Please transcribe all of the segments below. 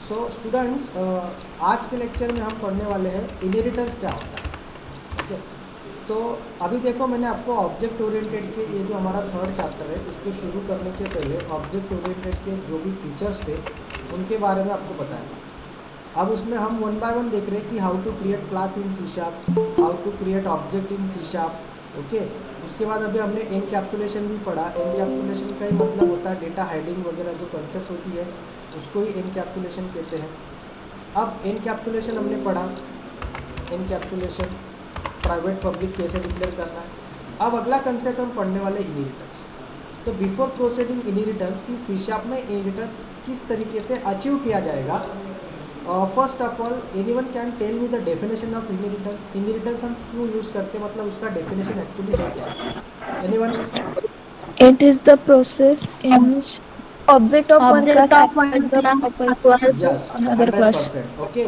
So students, आज के lecture में हम पढ़ने वाले हैं इनहेरिटेंस क्या होता है। ओके, तो अभी देखो मैंने आपको ऑब्जेक्ट ओरिएंटेड के ये जो हमारा थर्ड चैप्टर है इसको शुरू करने के पहले ऑब्जेक्ट ओरिएंटेड के जो भी फीचर्स थे उनके बारे में आपको बताया था। अब उसमें हम वन बाय वन देख रहे हैं कि how to create class in C sharp, how to create object in C sharp. Okay, उसके बाद अभी हमने एनकैप्सुलेशन भी पढ़ा। एनकैप्सुलेशन का ही मतलब होता है डेटा हाइडिंग वगैरह जो कंसेप्ट होती है उसको ही एनकैप्सुलेशन कहते हैं। अब एनकैप्सुलेशन हमने पढ़ा, एनकैप्सुलेशन प्राइवेट पब्लिक कैसे डिक्लेयर करना है। अब अगला कंसेप्ट हम पढ़ने वाले इनहेरिटेंस। तो बिफोर प्रोसीडिंग इनहेरिटेंस की सी शार्प में इनहेरिटेंस किस तरीके से अचीव किया जाएगा। First of all anyone can tell me the definition of inheritance. Inheritance हम क्यों यूज़ करते हैं, मतलब उसका डेफिनेशन एक्चुअली है क्या। Anyone? It is the process in which object of one class Object of acquires one the class property acquires of yes, another class. 100%। Okay,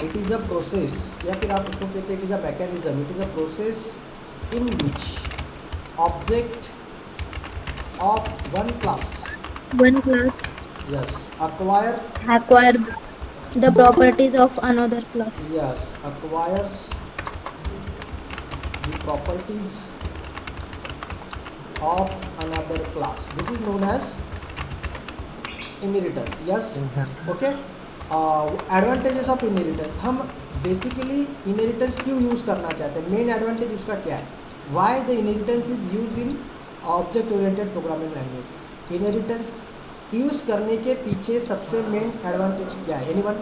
it is a process, या फिर आप उसको कहते हैं it is a mechanism. It is a process in which object of one class, one class yes, acquire, acquire the properties of another class. yes, acquires the properties of another class. This is known as inheritance. Yes, okay. Advantages of inheritance, हम basically inheritance क्यों use करना चाहते हैं, main advantage उसका क्या है। Why the inheritance is use in object oriented programming language. Inheritance use करने के पीछे सबसे मेन एडवांटेज क्या है, anyone?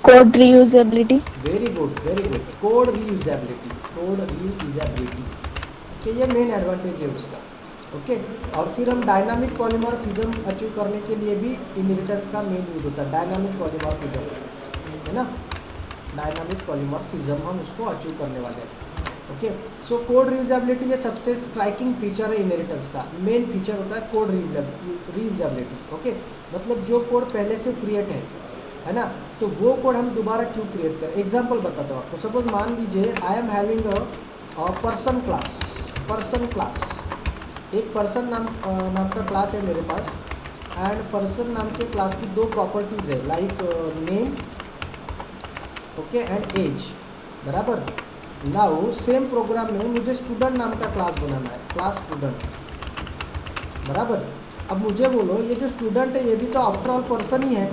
Code reusability. Very good, very good. Code reusability, code reusability के ये मेन एडवांटेज है उसका। ओके, और फिर हम डायनामिक पॉलीमॉर्फिज्म अचीव करने के लिए भी इनहेरिटेंस का मेन यूज होता है। डायनामिक पॉलीमॉर्फिज्म है ना, डायनामिक पॉलीमॉर्फिज्म हम उसको अचीव करने वाले हैं। ओके, सो कोड रीयूजेबिलिटी ये सबसे स्ट्राइकिंग फीचर है इनहेरिटेंस का। मेन फीचर होता है कोड रीयूजेबिलिटी। ओके, मतलब जो कोड पहले से क्रिएट है ना, तो वो कोड हम दोबारा क्यों क्रिएट करें। एग्जांपल बताता हूँ आपको। सपोज मान लीजिए I am having a person class, person class, एक पर्सन नाम का क्लास है मेरे पास, एंड पर्सन नाम के क्लास की दो प्रॉपर्टीज़ है, like name, okay, and age, बराबर। नाउ सेम प्रोग्राम में मुझे स्टूडेंट नाम का क्लास बनाना है, क्लास स्टूडेंट, बराबर। अब मुझे बोलो ये जो स्टूडेंट है ये भी तो आफ्टर ऑल पर्सन ही है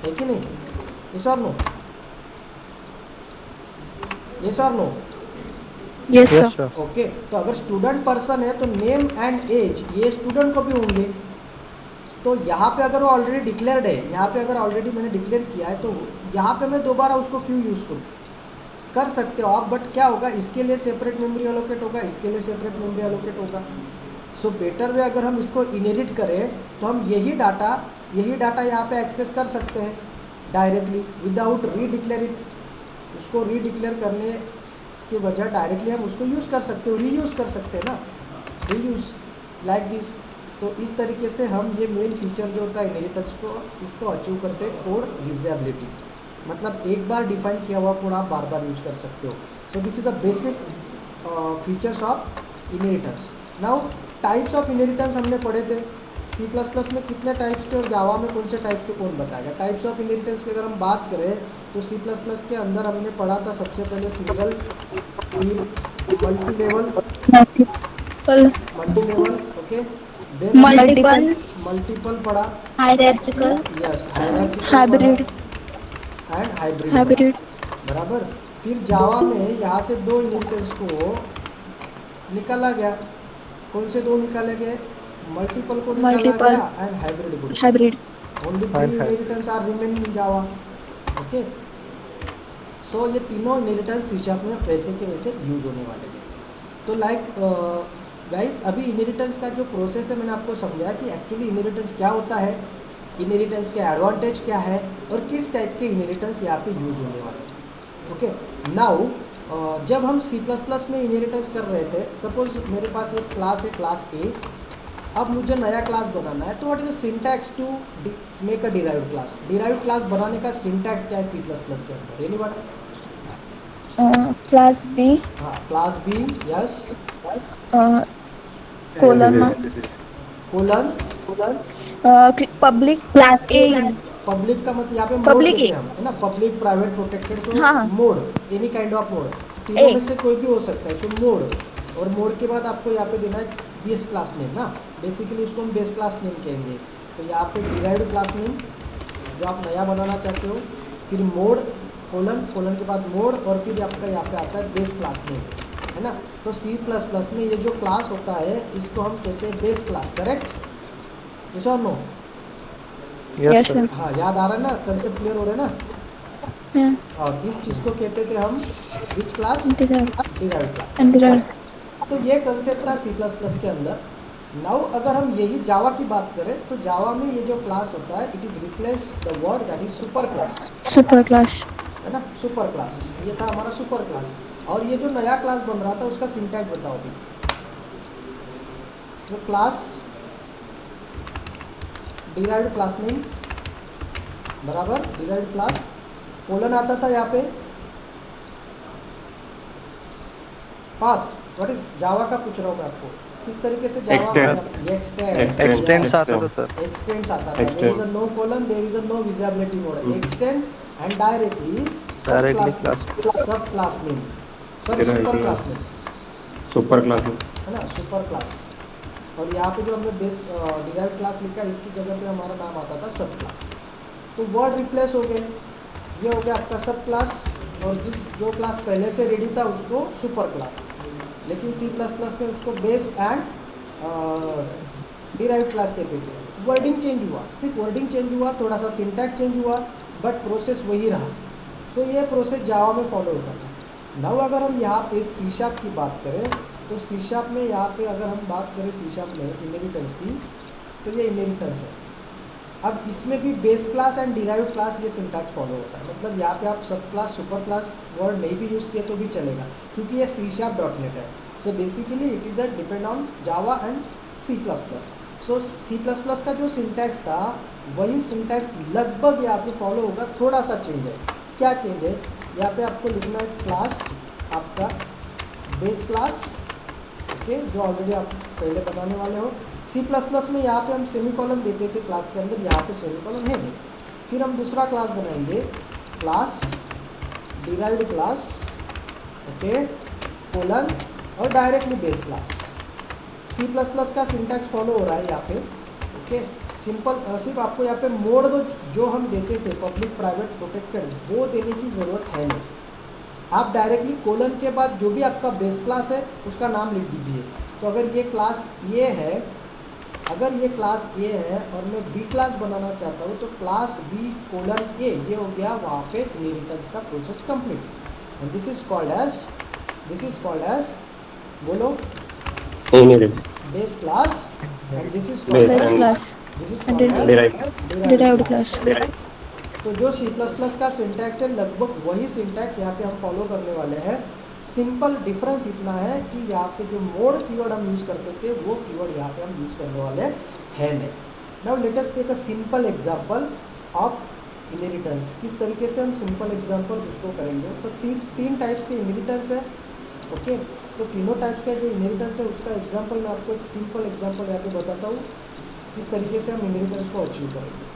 कि नहीं, यस और नो, यस और नो? Yes, sir. ओके, तो अगर स्टूडेंट पर्सन है तो नेम एंड एज ये स्टूडेंट को भी होंगे। तो यहाँ पे अगर वो ऑलरेडी डिक्लेयर्ड है, यहाँ पे अगर ऑलरेडी मैंने डिक्लेयर किया है तो यहाँ पे मैं दोबारा उसको क्यों यूज़ करूँ। कर सकते हो आप, बट क्या होगा, इसके लिए सेपरेट मेमोरी एलोकेट होगा, इसके लिए सेपरेट मेमोरी एलोकेट होगा। सो बेटर वे अगर हम इसको इनहेरिट करें तो हम यही डाटा यहाँ पे एक्सेस कर सकते हैं डायरेक्टली विदाउट रीडिक्लेयर इट। उसको रीडिक्लेयर करने के बजाय डायरेक्टली हम उसको यूज़ कर सकते हो, रीयूज़ कर सकते हैं ना, रीयूज़ लाइक दिस। तो इस तरीके से हम ये मेन फीचर जो होता है इनहेरिटेंस को उसको अचीव करते हैं, कोड रीयूजेबिलिटी। मतलब एक बार डिफाइन किया हुआ कोड आप बार बार यूज़ कर सकते हो। So this is a basic features of inheritance. Now types of inheritance हमने पढ़े थे। सी प्लस प्लस में कितने टाइप्स थे और जावा में कौन से टाइप थे, कौन बताएगा। टाइप्स ऑफ इनहेरिटेंस की अगर हम बात करें तो सी प्लस प्लस के अंदर हमने पढ़ा था सबसे पहले सिंगल, फिर multi level, Multiple, okay, then Multiple, multiple पढ़ा, hierarchical, यस, हायरार्चिकल पढ़ा, hybrid, एंड हाइब्रिड पढ़ा, hybrid, बराबर। फिर जावा में यहाँ से दो इनहेरिटेंस को निकाला गया। कौन से दो निकाले गए, मल्टीपल को निकाला multiple, गया एंड हाइब्रिड को निकाला hybrid. गया। Only 3 inheritance are remaining in Java. Okay, so ये तीनों इनहेरिटेंस सी शार्प में वैसे के वैसे यूज होने वाले हैं। तो लाइक गाइस, अभी इनहेरिटेंस का जो प्रोसेस है मैंने आपको समझाया कि एक्चुअली इनहेरिटेंस क्या होता है, इनहेरिटेंस के एडवांटेज क्या है और किस टाइप के इनहेरिटेंस यहाँ पे यूज होने वाले हैं। ओके, नाउ जब हम सी प्लस प्लस में इनहेरिटेंस कर रहे थे, सपोज मेरे पास एक क्लास है, क्लास ए। अब मुझे नया क्लास बनाना है, तो what is the syntax to make a derived class. Derived class बनाने का सिंटैक्स क्या है सी प्लस प्लस के अंदर, एनीवन? Class B, हाँ, class B, yes, uh, colon, colon, public class A A, in. Public का मतलब यहाँ पे मोड Public देते ही। हैं हम, है ना, पब्लिक प्राइवेट प्रोटेक्टेड, तो हाँ, हाँ। Mode, any kind of mode, तीनों ए। में से कोई भी हो सकता है, सो मोड। और मोड के बाद आपको यहाँ पे देना है बेस क्लास नेम ना, बेसिकली उसको हम बेस क्लास नेम कहेंगे। तो यहाँ पे डिराइव्ड क्लास नेम जो आप नया बनाना चाहते हो, फिर मोड कोलन, कोलन के बाद मोड, और फिर आपका यहाँ पे आता है बेस क्लास नेम, है ना। तो C++ में ये जो क्लास होता है इसको हम कहते हैं बेस क्लास, करेक्ट? यस और नो? Yes, sir. हाँ, याद आ रहा है ना, कंसेप्ट क्लियर हो रहा है ना? Yeah. और इस चीज़ को कहते थे हम which class? Derived. Derived class. And derived. तो ये कंसेप्ट था C++ के अंदर। नाउ अगर हम यही जावा की बात करें तो जावा में ये जो क्लास होता है, it is replace the word that is super class, Super class. है ना, सुपर क्लास, ये था हमारा सुपर क्लास। और ये जो नया क्लास बन रहा था उसका सिंटैक्स बताओ भी। तो क्लास डिराइव्ड क्लास नेम बराबर डिराइव्ड क्लास, कोलन आता था यहाँ पे, फास्ट व्हाट इज जावा का पूछ रहा हूँ मैं आपको, किस तरीके से जावा एक्सटेंड्स आता था सर। एक्सटेंड्स आता था, there is a no colon, there is a no visibility mode, extends and directly sub class name, sorry super class name, super class है ना, सुपर क्लास। और यहाँ पे जो हमने बेस डिराइव्ड क्लास लिखा है इसकी जगह पे हमारा नाम आता था सब क्लास। तो वर्ड रिप्लेस हो गए, ये हो गया आपका सब क्लास, और जो क्लास पहले से रेडी था उसको सुपर क्लास, लेकिन C++ में उसको बेस एंड डिराइव्ड क्लास कहते थे। वर्डिंग चेंज हुआ, सिर्फ वर्डिंग चेंज हुआ, थोड़ा सा सिंटैक्स चेंज हुआ, बट प्रोसेस वही रहा। सो ये प्रोसेस जावा में फॉलो होता था। नाउ अगर हम यहाँ पे C# की बात करें तो C# में यहाँ पे अगर हम बात करें C# में इनहेरिटेंस की, तो ये इनहेरिटेंस है। अब इसमें भी base class and derived class ये सिंटैक्स फॉलो होता है, मतलब यहाँ पे आप सब क्लास सुपर क्लास वर्ड नहीं भी यूज़ किए तो भी चलेगा, क्योंकि ये C#.NET है। So basically it is a depend on Java and C++। So C++ का जो सिंटैक्स था वही सिंटैक्स लगभग यहाँ पे फॉलो होगा, थोड़ा सा चेंज है। क्या चेंज है? यहाँ पे आपको लिखना है क्लास आपका बेस क्लास, ओके, जो ऑलरेडी आप पहले बनाने वाले हो। C++ में यहाँ पे हम सेमीकोलन देते थे क्लास के अंदर, यहाँ पे सेमीकोलन है नहीं। फिर हम दूसरा क्लास बनाएंगे, class derived class, okay, colon, और डायरेक्टली बेस क्लास। C++ का सिंटैक्स फॉलो हो रहा है यहाँ पे, ओके। सिंपल, सिर्फ आपको यहाँ पे मोड जो हम देते थे पब्लिक प्राइवेट प्रोटेक्टेड, वो देने की ज़रूरत है नहीं। आप डायरेक्टली कोलन के बाद जो भी आपका बेस क्लास है उसका नाम लिख दीजिए। तो अगर ये क्लास ये है, अगर ये क्लास ए है और मैं बी क्लास बनाना चाहता हूँ तो क्लास बी कोलन ए, ये हो गया वहाँ पे इनहेरिटेंस का process complete. And this is called as बोलो base class, and this is called Base as class. Derived class. तो जो C++ का सिंटैक्स है लगभग वही सिंटैक्स यहाँ पे हम फॉलो करने वाले हैं। सिंपल डिफरेंस इतना है कि यहाँ पे जो मोड कीवर्ड हम यूज़ करते थे वो कीवर्ड यहाँ पे हम यूज़ करने वाले हैं नहीं। Now let us take a simple example of inheritance. किस तरीके से हम सिंपल एग्जांपल उसको करेंगे, तो तीन टाइप के इनहेरिटेंस है, ओके। तो तीनों टाइप्स का जो इनहेरिटेंस है उसका एग्जांपल मैं आपको एक सिंपल एग्जांपल यहाँ पे बताता हूँ, किस तरीके से हम इनहेरिटेंस को अचीव करेंगे।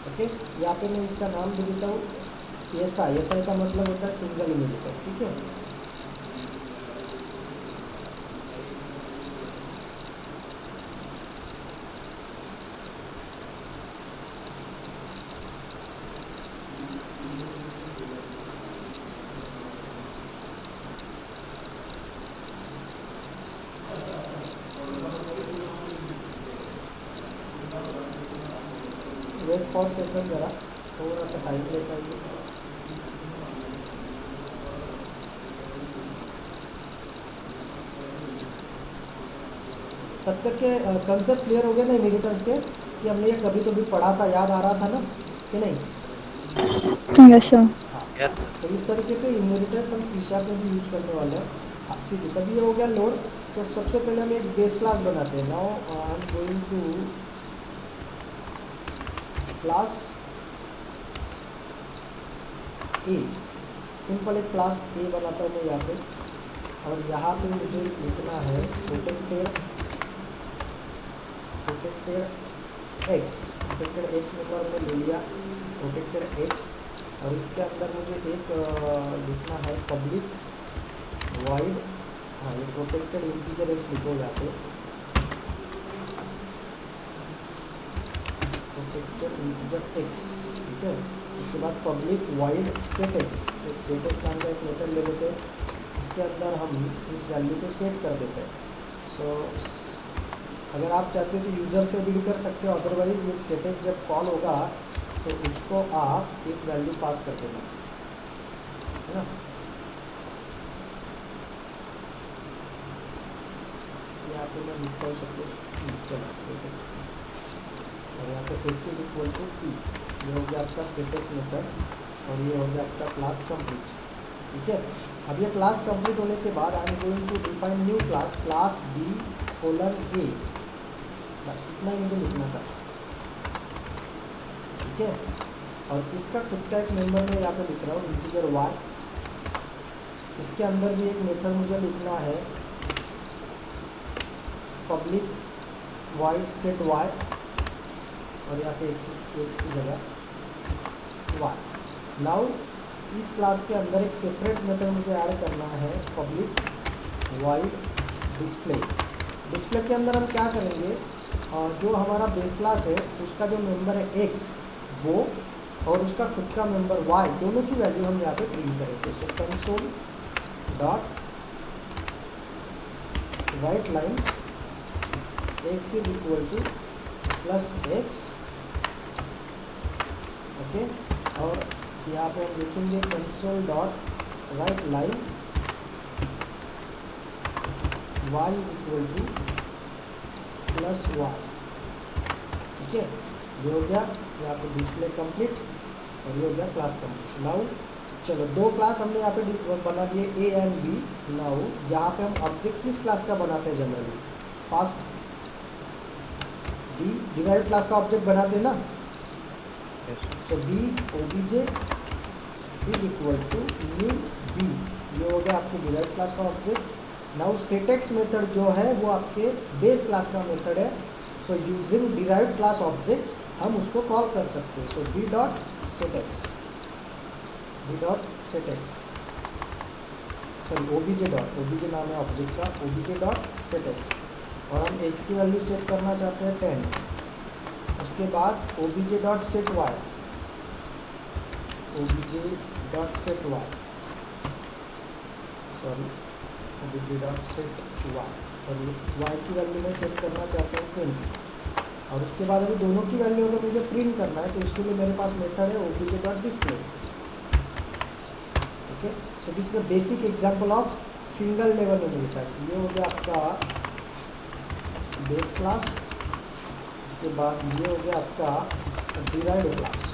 ओके, यहाँ पे मैं इसका नाम दे देता हूँ SI का मतलब होता है सिंगल इनहेरिटर, ठीक है। वेट फॉर सेकंड, जरा थोड़ा सा टाइम लेता है। तब तक के कंसेप्ट क्लियर हो गए ना इनहेरिटेंस के, कि हमने ये कभी कभी पढ़ा था, याद आ रहा था ना कि नहीं? Yes, sir. हाँ, तो इस तरीके से इनहेरिटेंस हम C# में भी यूज़ करने वाले हैं। सीधी सभी हो गया लोड। तो सबसे पहले हम एक बेस क्लास बनाते हैं। Now I am going to class A, simple एक क्लास ए बनाता हूँ मैं यहाँ पे, और यहाँ पे मुझे लिखना है प्रोटेक्टेड एक्स मेथड हमने ले लिया, प्रोटेक्टेड एक्स। और इसके अंदर मुझे एक लिखना है पब्लिक वाइड, हाँ ये प्रोटेक्टेड इंटीजर एक्स लिखो जाते, प्रोटेक्टेड इंटीजर एक्स, ठीक है। उसके बाद पब्लिक वाइड सेट एक्स नाम का एक मेथड ले लेते हैं, इसके अंदर हम इस वैल्यू को सेट कर देते हैं। सो अगर आप चाहते हो तो यूज़र से भी कर सकते हो, अदरवाइज ये सेट एक्स जब कॉल होगा तो उसको आप एक वैल्यू पास कर देना, है ना। यहाँ पे मैं लिखता हूँ सब कुछ, चलो सेट एक्स, और यहाँ पे x is equal to p, ये हो गया आपका सेट एक्स मेथड, और ये हो गया आपका क्लास कंप्लीट, ठीक है। अब ये क्लास कंप्लीट होने के बाद I am going to define new class B colon A, बस इतना ही मुझे लिखना था, ठीक है। और इसका खुद का एक मेंबर मैं यहाँ पे लिख रहा हूँ इंटीजर वाई, इसके अंदर भी एक मेथड मुझे लिखना है पब्लिक वाइड सेट वाई, और यहाँ पे एक्स की जगह वाई। नाउ इस क्लास के अंदर एक सेपरेट मेथड मुझे ऐड करना है पब्लिक वाइड डिस्प्ले के अंदर हम क्या करेंगे, जो हमारा बेस क्लास है उसका जो मेंबर है एक्स वो, और उसका खुद का मेंबर वाई, दोनों की वैल्यू हम यहाँ पे प्रिंट करेंगे। So console dot write line x is equal to plus x, okay. और यहाँ पे हम लिखेंगे console dot write line y is equal to plus y, ठीक है। ये हो गया यहाँ पे डिस्प्ले कंप्लीट, और ये हो गया क्लास कंप्लीट। नाउ चलो दो क्लास हमने यहाँ पे बना दिए ए एंड बी। नाउ यहाँ पे हम ऑब्जेक्ट किस क्लास का बनाते हैं generally, first the derived class का ऑब्जेक्ट बनाते हैं ना। So B obj is equal to new B, ये हो गया आपके डिराइव्ड क्लास का ऑब्जेक्ट। नाउ सेटएक्स मेथड जो है वो आपके बेस क्लास का मेथड है। So using derived class object हम उसको कॉल कर सकते हैं। So B dot set X sorry obj नाम है ऑब्जेक्ट का, ओबीजे डॉट सेटएक्स, और हम एक्स की वैल्यू सेट करना चाहते हैं 10। उसके बाद OBJ dot set y, OBJ dot set y, sorry OBJ dot set y, और वाई की वैल्यू में सेट करना चाहते हैं 20। और उसके बाद अभी दोनों की वैल्यू अगर मुझे प्रिंट करना है तो उसके लिए मेरे पास मेथड है OBJ dot display, okay. So this is the basic example of single level inheritance. ये हो गया आपका बेस क्लास, उसके बाद ये हो गया आपका डिराइव्ड क्लास,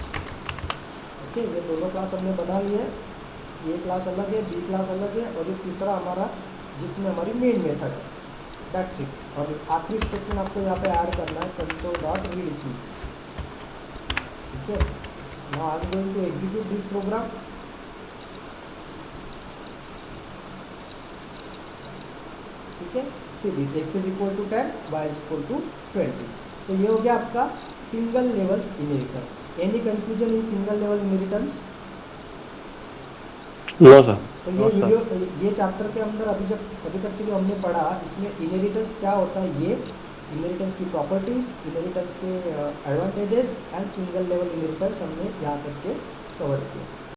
ओके। ये दोनों क्लास हमने बना लिए, ये क्लास अलग है, बी क्लास अलग है, और ये तीसरा हमारा जिसमें हमारी मेन मेथड है, दैट्स इट। और आखिरी स्टेटमेंट आपको यहाँ पे ऐड करना है कंसोल डॉट रीड की, ठीक है। Now I am going to execute this program, ठीक है। See this x is equal to 10, y is equal to 20। तो ये हो गया आपका single level inheritance. Any confusion in single level inheritance? No sir. तो ये वीडियो, ये चैप्टर के अंदर अभी तक के जो हमने पढ़ा, इसमें इनहेरिटेंस क्या होता है, ये इनहेरिटेंस की प्रॉपर्टीज, इनहेरिटेंस के advantages and single level inheritance हमने यहाँ तक के कवर किया।